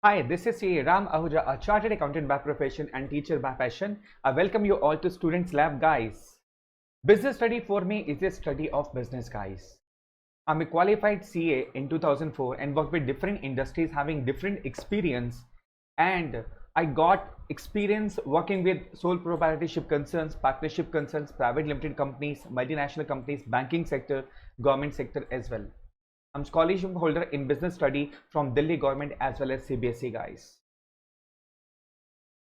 Hi, this is CA Ram Ahuja, a chartered accountant by profession and teacher by passion. I welcome you all to Students Lab, guys. Business study for me is a study of business, guys. I'm a qualified CA in 2004 and worked with different industries having different experience, and I got experience working with sole proprietorship concerns, partnership concerns, private limited companies, multinational companies, banking sector, government sector as well. I'm scholarship holder in business study from Delhi government as well as CBSE, guys.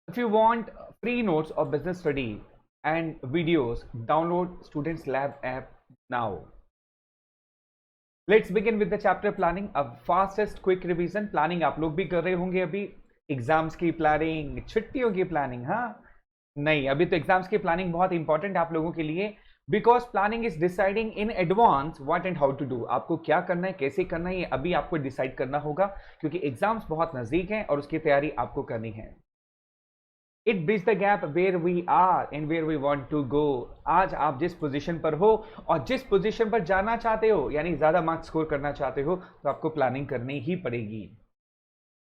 If you want free notes of business study and videos, download Students Lab app now. Let's begin with the chapter planning. A fastest quick revision. Planning आप लोग भी कर रहे होंगे अभी, exams की planning, छुट्टियों की प्लानिंग. हाँ नहीं, अभी तो एग्जाम्स की प्लानिंग बहुत इंपॉर्टेंट है आप लोगों के लिए, because planning is deciding in advance what and how to do. आपको क्या करना है, कैसे करना है, ये अभी आपको डिसाइड करना होगा, क्योंकि एग्जाम्स बहुत नजदीक हैं और उसकी तैयारी आपको करनी है. It bridge the gap where we are and where we want to go. आज आप जिस पोजीशन पर हो और जिस पोजीशन पर जाना चाहते हो, यानी ज्यादा मार्क्स स्कोर करना चाहते हो, तो आपको प्लानिंग करनी ही पड़ेगी,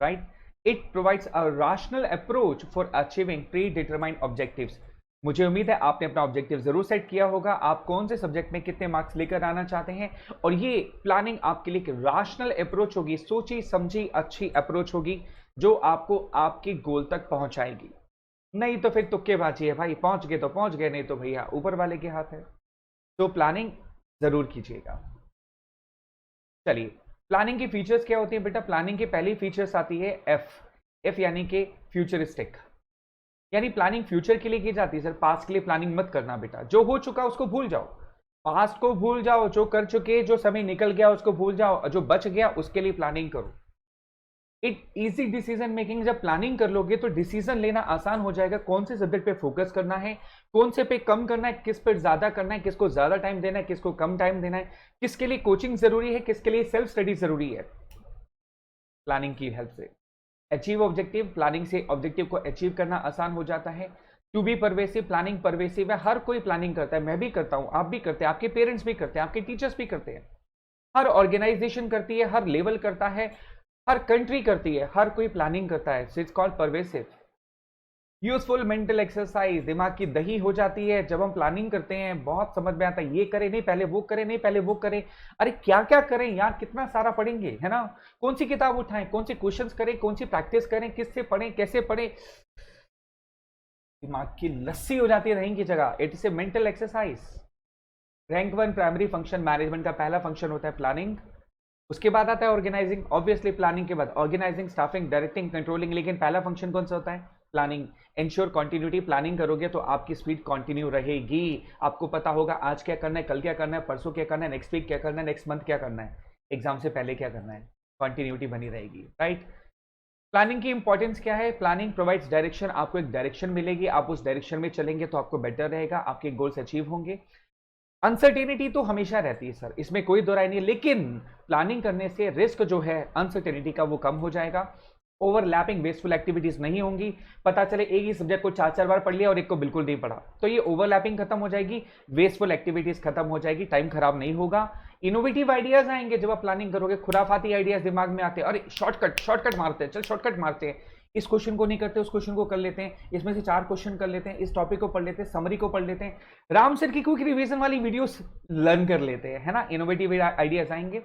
right. It provides a rational approach for achieving pre determined objectives. मुझे उम्मीद है आपने अपना ऑब्जेक्टिव जरूर सेट किया होगा, आप कौन से सब्जेक्ट में कितने मार्क्स लेकर आना चाहते हैं, और ये प्लानिंग आपके लिए एक रैशनल अप्रोच होगी, सोची समझी अच्छी अप्रोच होगी, जो आपको आपके गोल तक पहुंचाएगी. नहीं तो फिर तुक्केबाजी है भाई, पहुंच गए तो पहुंच गए, नहीं तो भैया ऊपर वाले के हाथ है. तो प्लानिंग जरूर कीजिएगा. चलिए, प्लानिंग की फीचर्स क्या होती है बेटा. प्लानिंग की पहली फीचर्स आती है एफ यानी कि फ्यूचरिस्टिक. यानी प्लानिंग फ्यूचर के लिए की जाती है सर, पास्ट के लिए प्लानिंग मत करना बेटा. जो हो चुका उसको भूल जाओ, पास्ट को भूल जाओ, जो कर चुके, जो समय निकल गया उसको भूल जाओ, जो बच गया उसके लिए प्लानिंग करो. It easy decision making. जब प्लानिंग कर लोगे तो डिसीजन लेना आसान हो जाएगा, कौन से सब्जेक्ट पे फोकस करना है, कौन से पे कम करना है, किस पर ज्यादा करना है, किसको ज्यादा टाइम देना है, किसको कम टाइम देना है, किसके लिए कोचिंग जरूरी है, किसके लिए सेल्फ स्टडी जरूरी है. प्लानिंग की हेल्प से अचीव ऑब्जेक्टिव. प्लानिंग से ऑब्जेक्टिव को अचीव करना आसान हो जाता है. To be pervasive. Planning pervasive है, हर कोई प्लानिंग करता है, मैं भी करता हूं, आप भी करते हैं, आपके पेरेंट्स भी करते हैं, आपके टीचर्स भी करते हैं, हर ऑर्गेनाइजेशन करती है, हर लेवल करता है, हर कंट्री करती है, हर कोई प्लानिंग करता है. So it's called pervasive. Useful mental exercise. दिमाग की दही हो जाती है जब हम प्लानिंग करते हैं, बहुत समझ में आता है, ये करें नहीं पहले वो करें, नहीं पहले वो करें, अरे क्या क्या करें यार, कितना सारा पढ़ेंगे, है ना, कौन सी किताब उठाएं, कौन सी क्वेश्चंस करें, कौन सी प्रैक्टिस करें, किससे पढ़ें, कैसे पढ़ें. दिमाग की लस्सी हो जाती है दही की जगह. It is a mental exercise. Rank 1 primary function management का पहला फंक्शन होता है प्लानिंग. उसके बाद आता है ऑर्गेनाइजिंग. ऑब्वियसली प्लानिंग के बाद ऑर्गेनाइजिंग, स्टाफिंग, डायरेक्टिंग, कंट्रोलिंग, लेकिन पहला फंक्शन कौन सा होता है, प्लानिंग. Ensure continuity. प्लानिंग करोगे तो आपकी स्पीड कंटिन्यू रहेगी, आपको पता होगा आज क्या करना है, कल क्या करना है, परसों क्या करना है, नेक्स्ट वीक क्या करना है, नेक्स्ट मंथ क्या करना है, एग्जाम से पहले क्या करना है. कंटिन्यूटी बनी रहेगी, राइट. प्लानिंग की इंपॉर्टेंस क्या है. Planning provides direction. आपको एक डायरेक्शन मिलेगी, आप उस डायरेक्शन में चलेंगे तो आपको बेटर रहेगा, आपके गोल्स अचीव होंगे. अनसर्टेनिटी तो हमेशा रहती है सर, इसमें कोई दो राय नहीं है, लेकिन प्लानिंग करने से रिस्क जो है अनसर्टेनिटी का वो कम हो जाएगा. ओवरलैपिंग वेस्टफुल एक्टिविटीज नहीं होंगी. पता चले एक ही सब्जेक्ट को 4-4 बार पढ़ लिया और एक को बिल्कुल नहीं पढ़ा, तो ये ओवरलैपिंग खत्म हो जाएगी, वेस्टफुल एक्टिविटीज खत्म हो जाएगी, टाइम खराब नहीं होगा. इनोवेटिव आइडियाज आएंगे जब आप प्लानिंग करोगे, खुराफाती आइडियाज दिमाग में आते हैं, अरे शॉर्टकट मारते हैं, चल शॉर्टकट मारते हैं, इस क्वेश्चन को नहीं करते उस क्वेश्चन को कर लेते हैं, इसमें से 4 क्वेश्चन कर लेते हैं, इस टॉपिक को पढ़ लेते हैं, समरी को पढ़ लेते हैं, राम सर की क्विक रिवीजन वाली वीडियोस लर्न कर लेते हैं, है ना. इनोवेटिव आइडियाज आएंगे,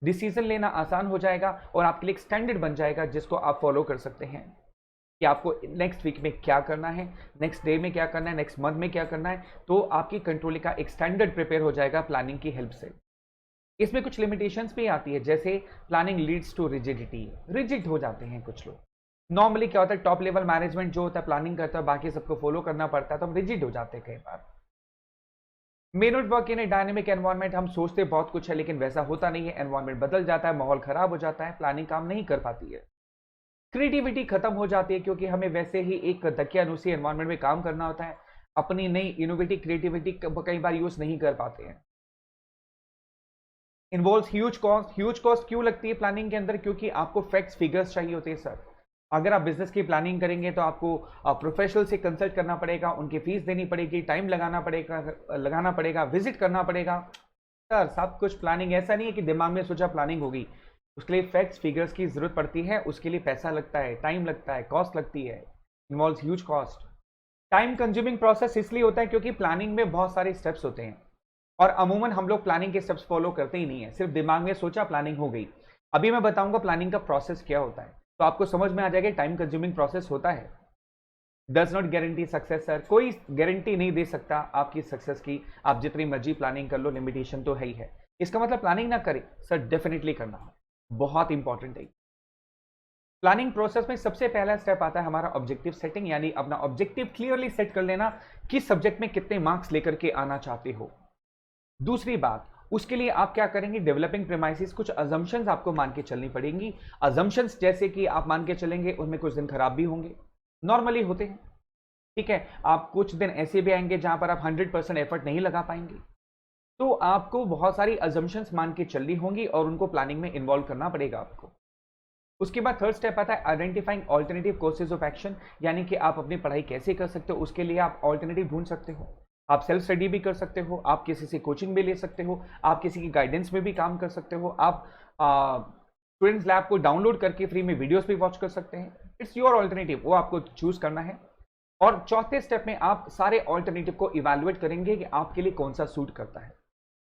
डिसीजन लेना आसान हो जाएगा और आपके लिए एक स्टैंडर्ड बन जाएगा जिसको आप फॉलो कर सकते हैं कि आपको नेक्स्ट वीक में क्या करना है, नेक्स्ट डे में क्या करना है, नेक्स्ट मंथ में क्या करना है. तो आपकी कंट्रोल का एक स्टैंडर्ड प्रिपेयर हो जाएगा प्लानिंग की हेल्प से. इसमें कुछ लिमिटेशंस भी आती है, जैसे planning leads to rigidity. Rigid हो जाते हैं कुछ लोग. नॉर्मली क्या होता है, टॉप लेवल मैनेजमेंट जो होता है प्लानिंग करता है, बाकी सबको फॉलो करना पड़ता है, तो हम रिजिड हो जाते हैं कई बार. May not work in a dynamic environment. हम सोचते बहुत कुछ है लेकिन वैसा होता नहीं है, एनवायरनमेंट बदल जाता है, माहौल खराब हो जाता है, प्लानिंग काम नहीं कर पाती है. क्रिएटिविटी खत्म हो जाती है क्योंकि हमें वैसे ही एक दकियानुसी एनवायरनमेंट में काम करना होता है, अपनी नई इनोवेटिव क्रिएटिविटी कई बार यूज नहीं कर पाते हैं. Involve huge cost. Huge cost क्यों लगती है प्लानिंग के अंदर, क्योंकि आपको फैक्ट्स फिगर्स चाहिए होते हैं सर. अगर आप बिजनेस की प्लानिंग करेंगे तो आपको प्रोफेशनल से कंसल्ट करना पड़ेगा, उनकी फीस देनी पड़ेगी, टाइम लगाना पड़ेगा, विजिट करना पड़ेगा. सर सब कुछ प्लानिंग. ऐसा नहीं है कि दिमाग में सोचा प्लानिंग होगी, उसके लिए फैक्ट्स फिगर्स की जरूरत पड़ती है, उसके लिए पैसा लगता है, टाइम लगता है, कॉस्ट लगती है, involve huge cost. Time consuming process इसलिए होता है क्योंकि प्लानिंग में बहुत सारे स्टेप्स होते हैं और अमूमन हम लोग प्लानिंग के स्टेप्स फॉलो करते ही नहीं है, सिर्फ दिमाग में सोचा प्लानिंग हो गई। अभी मैं बताऊंगा प्लानिंग का प्रोसेस क्या होता है, तो आपको समझ में आ जाएगा टाइम कंज्यूमिंग प्रोसेस होता है। Does not guarantee success sir, कोई गारंटी नहीं दे सकता आपकी सक्सेस की, आप जितनी मर्जी प्लानिंग कर लो, लिमिटेशन तो है ही है। इसका मतलब प्लानिंग ना करें सर, डेफिनेटली करना बहुत इंपॉर्टेंट है। प्लानिंग प्रोसेस में सबसे पहला स्टेप आता है हमारा ऑब्जेक्टिव सेटिंग, यानी अपना ऑब्जेक्टिव क्लियरली सेट कर लेना, किस सब्जेक्ट में कितने मार्क्स लेकर के आना चाहते हो। दूसरी बात, उसके लिए आप क्या करेंगे, डेवलपिंग प्रेमाइसिस, कुछ अजम्पशंस आपको मान के चलनी पड़ेंगी। अजम्पशंस जैसे कि आप मान के चलेंगे उनमें कुछ दिन खराब भी होंगे, नॉर्मली होते हैं, ठीक है। आप कुछ दिन ऐसे भी आएंगे जहां पर आप 100% एफर्ट नहीं लगा पाएंगे, तो आपको बहुत सारी अजम्पशंस मान के चलनी होंगी और उनको प्लानिंग में इन्वॉल्व करना पड़ेगा आपको। उसके बाद थर्ड स्टेप आता है identifying alternative courses of action, यानी कि आप अपनी पढ़ाई कैसे कर सकते हो, उसके लिए आप ऑल्टरनेटिव ढूंढ सकते हो। आप सेल्फ स्टडी भी कर सकते हो, आप किसी से कोचिंग भी ले सकते हो, आप किसी की गाइडेंस में भी काम कर सकते हो, आप स्टूडेंट्स लैब को डाउनलोड करके फ्री में वीडियोस भी वॉच कर सकते हैं। इट्स योर ऑल्टरनेटिव, वो आपको चूज करना है। और चौथे स्टेप में आप सारे ऑल्टरनेटिव को इवैल्यूएट करेंगे कि आपके लिए कौन सा सूट करता है।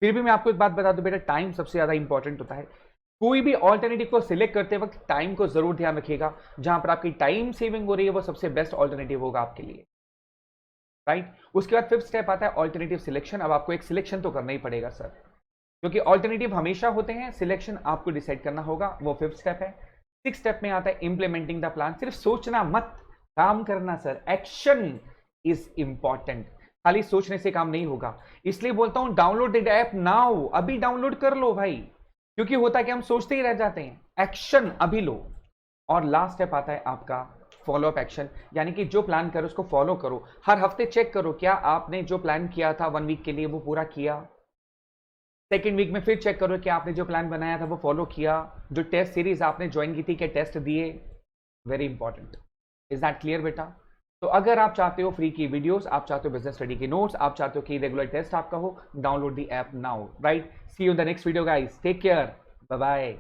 फिर भी मैं आपको एक बात बता दूं बेटा, टाइम सबसे ज्यादा इंपॉर्टेंट होता है। कोई भी ऑल्टरनेटिव को सिलेक्ट करते वक्त टाइम को जरूर ध्यान रखिएगा, जहां पर आपकी टाइम सेविंग हो रही है वो सबसे बेस्ट ऑल्टरनेटिव होगा आपके लिए, राइट। उसके बाद फिफ्थ स्टेप आता है ऑल्टरनेटिव सिलेक्शन। अब आपको एक सिलेक्शन तो करना ही पड़ेगा सर, क्योंकि ऑल्टरनेटिव हमेशा होते हैं, सिलेक्शन आपको डिसाइड करना होगा, वो फिफ्थ स्टेप है। सिक्स स्टेप में आता है इंप्लीमेंटिंग द प्लान, सिर्फ सोचना मत, काम करना सर, एक्शन इज इंपॉर्टेंट। खाली सोचने से काम नहीं होगा, इसलिए बोलता हूं डाउनलोड द ऐप नाउ, अभी डाउनलोड कर लो भाई, क्योंकि होता है कि हम सोचते ही रह जाते हैं, एक्शन अभी लो। और लास्ट स्टेप आता है आपका फॉलो अप एक्शन, यानी कि जो प्लान करो उसको फॉलो करो, हर हफ्ते चेक करो क्या आपने जो प्लान किया था 1 वीक के लिए वो पूरा किया। सेकेंड वीक में फिर चेक करो कि आपने जो प्लान बनाया था वो फॉलो किया, जो टेस्ट सीरीज आपने ज्वाइन की थी क्या टेस्ट दिए, very important. Is that clear बेटा? तो अगर आप चाहते हो फ्री की वीडियोस, आप चाहते हो बिजनेस स्टडी के नोट्स, आप चाहते हो कि रेगुलर टेस्ट आपका हो, download the app now, right. See you in the next video guys, take care, bye bye.